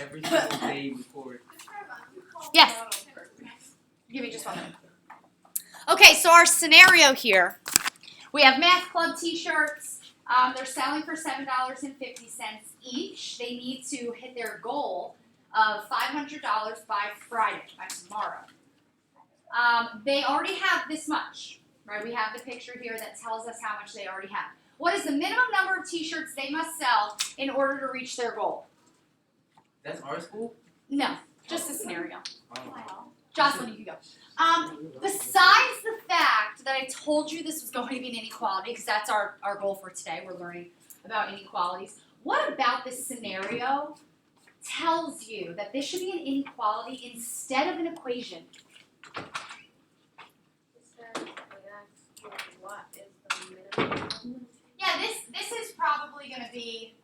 every single day before. Yes. Give me just 1 minute. Okay, so our scenario here, we have math club t-shirts. They're selling for $7.50 each. They need to hit their goal of $500 by Friday, by tomorrow. They already have this much, right? We have the picture here that tells us how much they already have. What is the minimum number of t-shirts they must sell in order to reach their goal? That's our school? No, just a scenario. Oh. Jocelyn, you can go. Besides the fact that I told you this was going to be an inequality, because that's our goal for today, we're learning about inequalities, what about this scenario tells you that this should be an inequality instead of an equation? What is the minimum? Yeah, this is probably going to be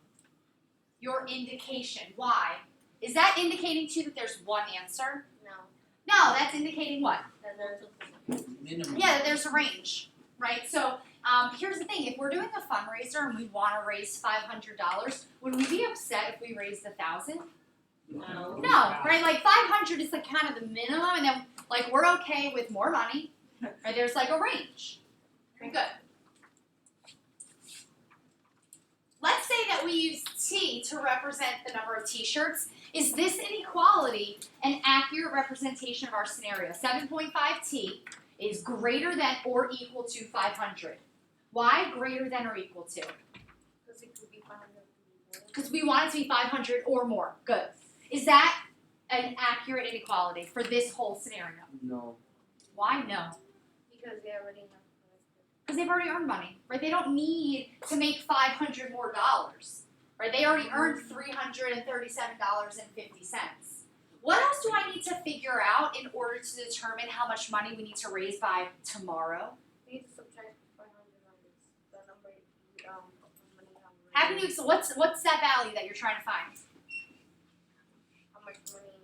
your indication. Why? Is that indicating to you that there's one answer? No. No, that's indicating what? That there's a Minimum. Yeah, there's a range, right? So here's the thing. If we're doing a fundraiser and we want to raise $500, would we be upset if we raised $1,000? no. No, right? Like 500 is like kind of the minimum, and then like we're okay with more money. Right? There's like a range. Very good. Let's say that we use T to represent the number of t-shirts. Is this inequality an accurate representation of our scenario? 7.5T is greater than or equal to 500. Why greater than or equal to? Because it could be 500. Because we want it to be 500 or more. Good. Is that an accurate inequality for this whole scenario? No. Why no? Because they already have. Because they've already earned money, right? They don't need to make $500 more, right? They already earned $337.50. What else do I need to figure out in order to determine how much money we need to raise by tomorrow? We need to subtract 500 on the number money How can you? So what's that value that you're trying to find? how much money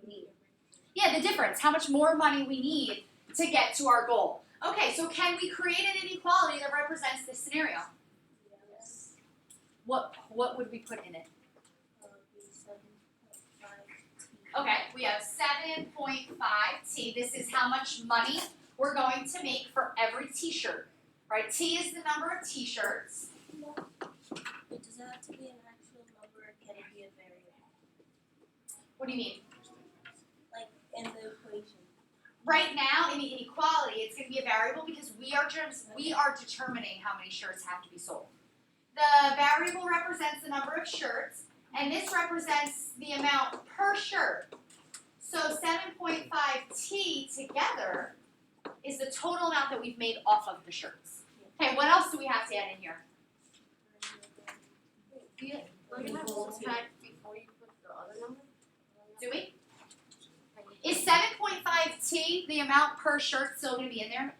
you need. Yeah, the difference. How much more money we need to get to our goal. Okay, so can we create an inequality that represents this scenario? Yes. What would we put in it? Be 7.5. Okay, we have 7.5T. This is how much money we're going to make for every t-shirt, right? T is the number of t-shirts. But does it have to be an actual number or can it be a variable? What do you mean? Like in the equation. Right now, in the inequality, it's going to be a variable because we are determining how many shirts have to be sold. The variable represents the number of shirts, and this represents the amount per shirt. So 7.5T together is the total amount that we've made off of the shirts. Okay, what else do we have to add in here? Don't you have to subtract before you put the other number? Do we? Is 7.5T the amount per shirt still going to be in there?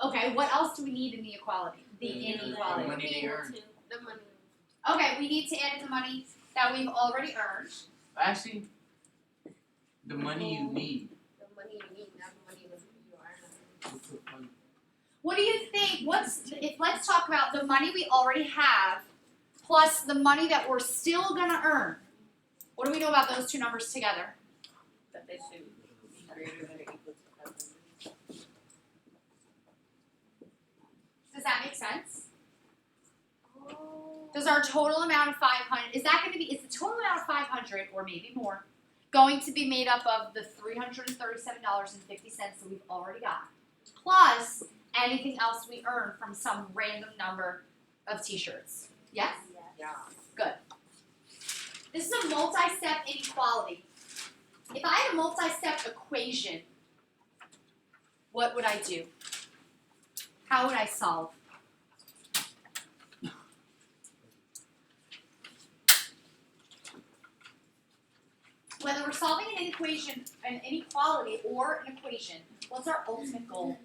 Okay, what else do we need in the equality? The inequality. The money they earn. The money. Okay, we need to add in the money that we've already earned. Actually, the money you need. The money you need, not the money that you earn. What do you think? Let's talk about the money we already have plus the money that we're still going to earn. What do we know about those two numbers together? That they should be greater than or equal to 500. Does that make sense? Does our total amount of 500, is the total amount of 500 or maybe more going to be made up of the $337.50 that we've already got, plus anything else we earn from some random number of t-shirts? Yes? Yeah. Good. This is a multi-step inequality. If I had a multi-step equation, what would I do? How would I solve? Whether we're solving an equation, an inequality, or an equation, what's our ultimate goal?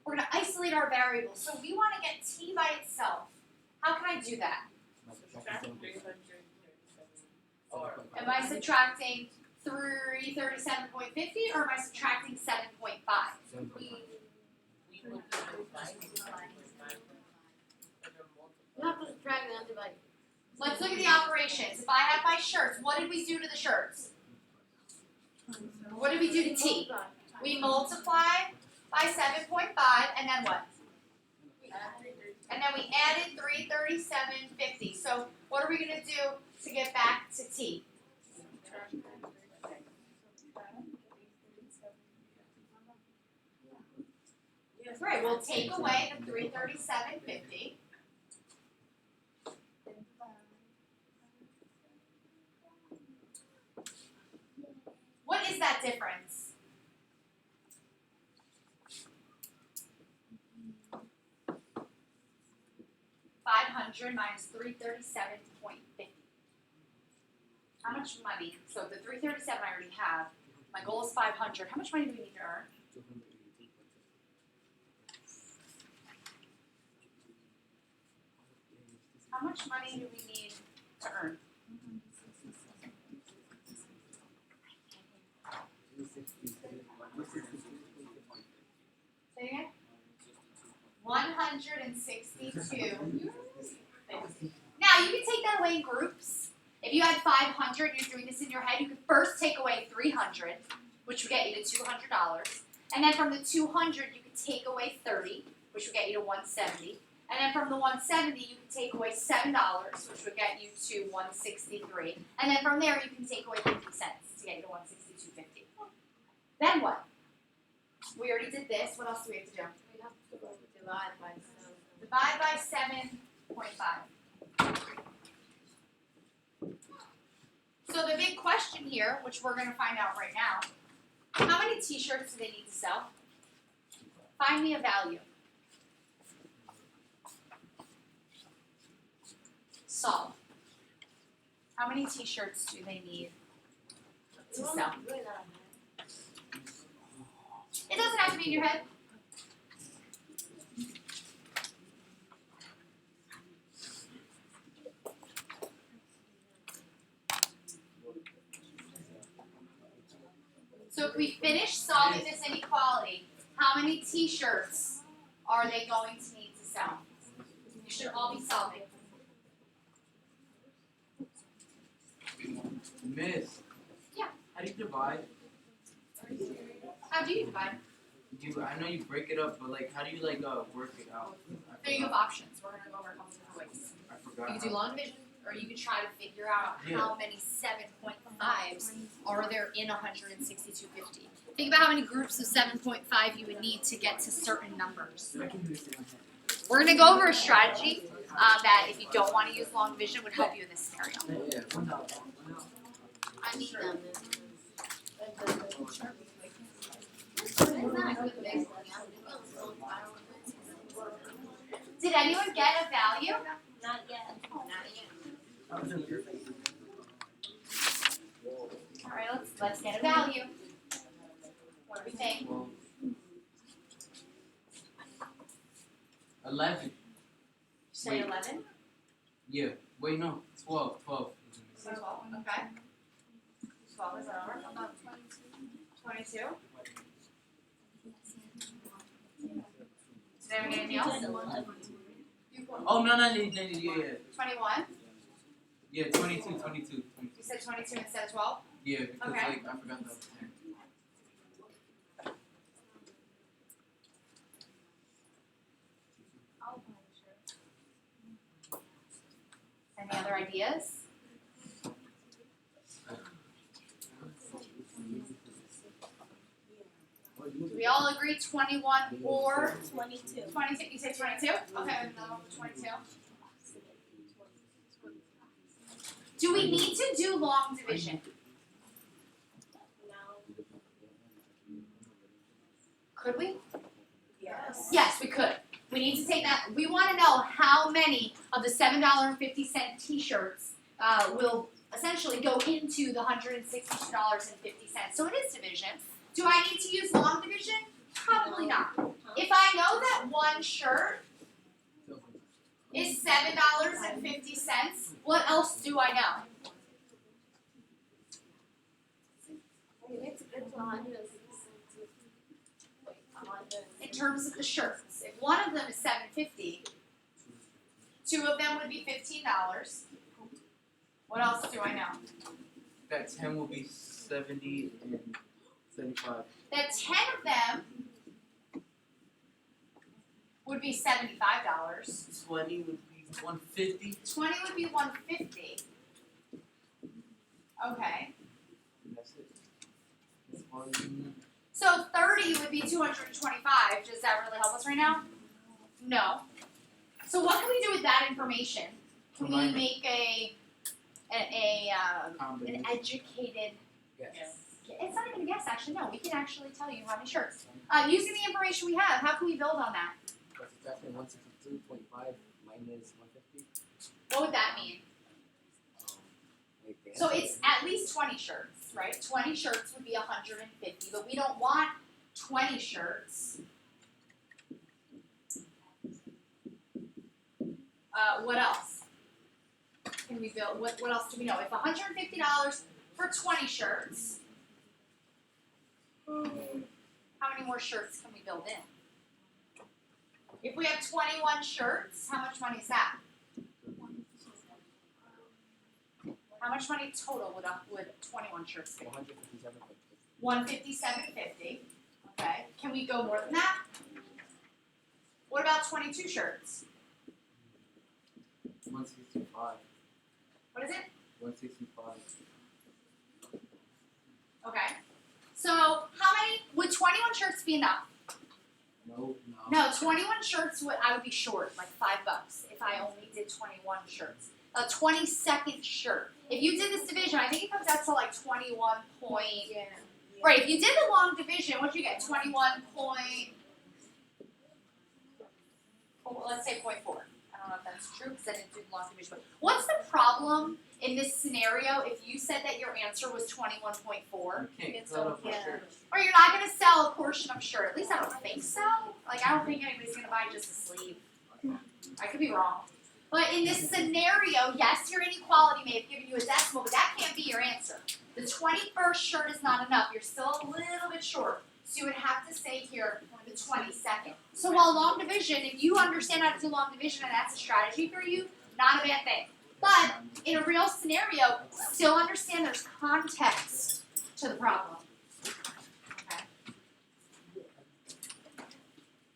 We're going to isolate our variables. So we want to get t by itself. How can I do that? Am I subtracting 337.50 or am I subtracting 7.5? You have to subtract and divide. Let's look at the operations. If I have my shirts, what did we do to the shirts? What did we do to T? We multiply by 7.5, and then what? And then we added 337.50. So what are we going to do to get back to T? Right, we'll take away the 337.50. What is that difference? $500 minus 337.50. How much money? So the 337 I already have. My goal is 500. How much money do we need to earn? How much money do we need to earn? Say again? 162. Now you can take that away in groups. If you had 500, you're doing this in your head, you could first take away 300, which would get you to $200. And then from the 200, you could take away 30, which would get you to 170. And then from the 170, you can take away $7, which would get you to 163. And then from there, you can take away 50 cents to get you to 162.50. Then what? We already did this. What else do we have to do? We have to divide by 7. Divide by 7.5. So the big question here, which we're going to find out right now, how many t-shirts do they need to sell? Find me a value. Solve. How many t-shirts do they need to sell? It doesn't have to be in your head. So if we finish solving this inequality, how many t-shirts are they going to need to sell? You should all be solving. Miss. Yeah. How do you divide? How do you divide? I know you break it up, but like, how do you like work it out? There you have options. We're going to go over a couple different ways. I forgot. You could do long division, or you could try to figure out how many 7.5s are there in 162.50. Think about how many groups of 7.5 you would need to get to certain numbers. We're going to go over a strategy that, if you don't want to use long division, would help you in this scenario. I need them. Did anyone get a value? Not yet. All right, let's get a value. What do we think? 11. Say 11. Yeah. Wait, no. 12. 12. Say 12. Okay. 12 is that over? 22. Did anyone get anything else? Oh, no, yeah. 21. Yeah, 22. 22. You said 22 instead of 12? Yeah, because Okay. like, I forgot that. Any other ideas? Do we all agree 21 or 22. 22? You say 22? Okay, another one for 22. Do we need to do long division? Could we? Yes. Yes, we could. We need to take that. We want to know how many of the $7.50 t-shirts will essentially go into the $162.50. So it is division. Do I need to use long division? Probably not. If I know that one shirt is $7.50, what else do I know? In terms of the shirts, if one of them is $7.50, two of them would be $15. What else do I know? That 10 will be 70 and 75. That 10 of them would be $75. 20 would be 150. 20 would be $150. Okay. That's it. That's all you need. So 30 would be 225. Does that really help us right now? No. So what can we do with that information? Can we Combine it. make an Combination. educated? Yes. It's not even a guess, actually. No, we can actually tell you how many shirts. Using the information we have, how can we build on that? That's definitely 162.5 minus 150. What would that mean? Like the So answer. it's at least 20 shirts, right? 20 shirts would be 150, but we don't want 20 shirts. What else can we build? What else do we know? If $150 for 20 shirts, how many more shirts can we build in? If we have 21 shirts, how much money is that? How much money total would 21 shirts be? 157.50. $157.50. Okay. Can we go more than that? What about 22 shirts? 165. What is it? 165. Okay. So how many would 21 shirts be enough? No. No, 21 shirts I would be short, like $5 if I only did 21 shirts. A 22nd shirt. If you did this division, I think it comes out to like 21 point. Yeah. Right, if you did the long division, what'd you get? 21 point. Well, let's say 0.4. I don't know if that's true because I didn't do the long division. But what's the problem in this scenario if you said that your answer was 21.4? You can't It's cut up a okay. shirt. Or you're not going to sell a portion of shirt. At least I don't think so. Like, I don't think anybody's going to buy just a sleeve. I could be wrong. But in this scenario, yes, your inequality may have given you a decimal, but that can't be your answer. The 21st shirt is not enough. You're still a little bit short. So you would have to say here the 22nd. So while long division, if you understand how to do long division and that's a strategy for you, not a bad thing. But in a real scenario, still understand there's context to the problem. Okay.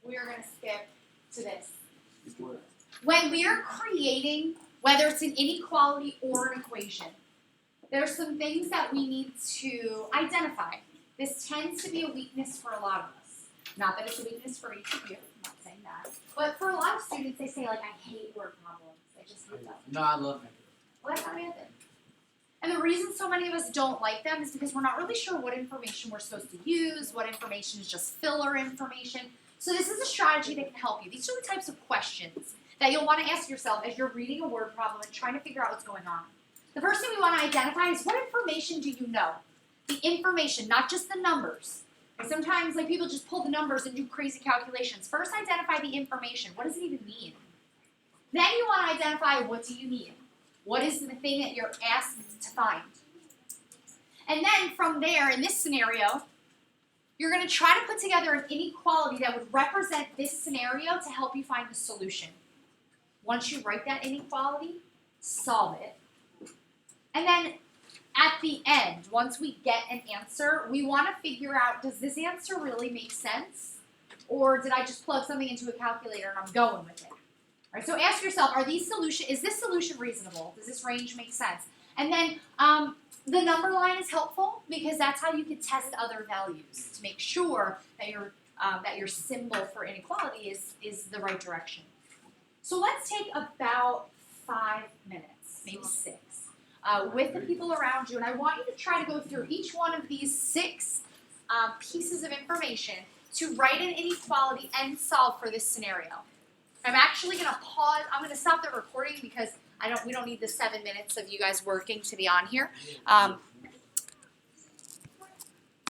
We are going to skip to this. When we are creating, whether it's an inequality or an equation, there's some things that we need to identify. This tends to be a weakness for a lot of us. Not that it's a weakness for each of you, I'm not saying that. But for a lot of students, they say, like, I hate word problems. I just hate them. No, I love it. Well, that's not a bad thing. And the reason so many of us don't like them is because we're not really sure what information we're supposed to use, what information is just filler information. So this is a strategy that can help you. These are the types of questions that you'll want to ask yourself as you're reading a word problem and trying to figure out what's going on. The first thing we want to identify is what information do you know? The information, not just the numbers. And sometimes like people just pull the numbers and do crazy calculations. First, identify the information. What does it even mean? Then you want to identify what do you need? What is the thing that you're asked to find? And then from there, in this scenario, you're going to try to put together an inequality that would represent this scenario to help you find the solution. Once you write that inequality, solve it. And then at the end, once we get an answer, we want to figure out, does this answer really make sense? Or did I just plug something into a calculator and I'm going with it? All right, so ask yourself, is this solution reasonable? Does this range make sense? And then the number line is helpful because that's how you can test other values to make sure that your symbol for inequality is the right direction. So let's take about 5 minutes, maybe 6, with the people around you, and I want you to try to go through each one of these 6 pieces of information to write an inequality and solve for this scenario. I'm actually going to pause. I'm going to stop the recording because we don't need the 7 minutes of you guys working to be on here.